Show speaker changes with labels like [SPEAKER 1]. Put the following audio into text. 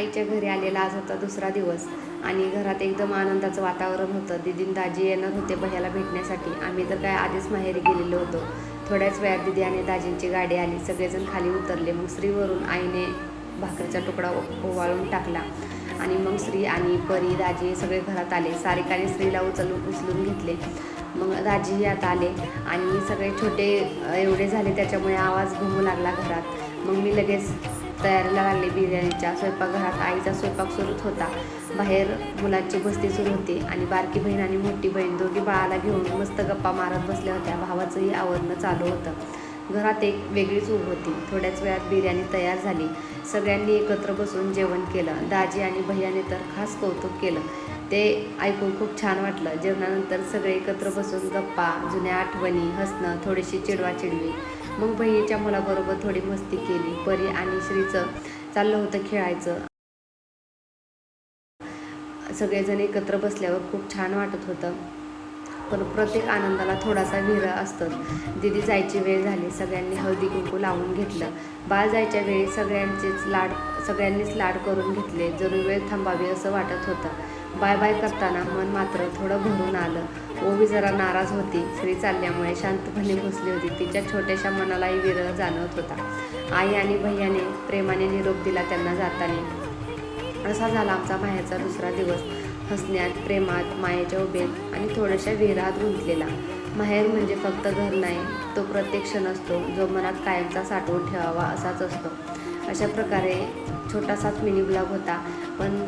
[SPEAKER 1] आईच्या घरी आलेला आज होता दुसरा दिवस आणि घरात एकदम आनंदाचं वातावरण होतं. दीदी दाजी येणार होते भैयाला भेटण्यासाठी. आम्ही तर काय आधीच माहेरी गेलेलो होतो. थोड्याच वेळात दीदी आणि दाजींची गाडी आली. सगळेजण खाली उतरले. मग श्रीवरून आईने भाकरीचा तुकडा ओवाळून टाकला आणि मग श्री आणि परी दाजी सगळे घरात आले. सारिकाने श्रीला उचलून घेतले. मग दाजीही आता आले आणि सगळे छोटे एवढे झाले त्याच्यामुळे आवाज घुमू लागला घरात. मग मी लगेच तयारीला लागले बिर्याणीच्या. स्वयंपाकघरात आईचा स्वयंपाक सुरूच होता. बाहेर मुलांची बस्ती सुरू होती आणि बारकी बहीण आणि मोठी बहीण दोघी बाळाला घेऊन मस्त गप्पा मारत बसल्या होत्या. भावाचंही आवरणं चालू होतं. घरात एक वेगळीच ऊब होती. थोड्याच वेळात बिर्याणी तयार झाली. सगळ्यांनी एकत्र बसून जेवण केलं. दाजी आणि भैयाने तर खास कौतुक केलं. ते ऐकून खूप छान वाटलं. जेवणानंतर सगळे एकत्र बसून गप्पा, जुन्या आठवणी, हसणं, थोडीशी चिडवाचिडवी. मग बहिणीच्या मुलाबरोबर थोडी मस्ती केली. परी आणि श्रीचं चाललं होतं खेळायचं. सगळेजण एकत्र बसल्यावर खूप छान वाटत होतं. पण प्रत्येक आनंदाला थोडासा विरह असतोच. दीदी जायची वेळ झाली. सगळ्यांनी हळदी कुंकू लावून घेतलं. बाळ जायच्या वेळी सगळ्यांनीच लाड करून घेतले. जणू वेळ थांबावी असं वाटत होतं. बाय बाय करताना मन मात्र थोडं भरून आलं. ओवी जरा नाराज होती. श्री चालल्यामुळे शांतपणे बसली होती. तिच्या छोट्याशा मनालाही विरह जाणवत होता. आई आणि भैयाने प्रेमाने निरोप दिला त्यांना जाताना. असा झाला आमचा माहेरचा दुसरा दिवस. हसण्यात, प्रेमात, मायेच्या उभेत आणि थोड्याशा विरहात गुंतलेला. माहेर म्हणजे फक्त घर नाही, तो प्रत्येक क्षण असतो जो मनात कायमचा साठवून ठेवावा असाच असतो. अशा प्रकारे छोटासाच मिनी ब्लॉग होता. पण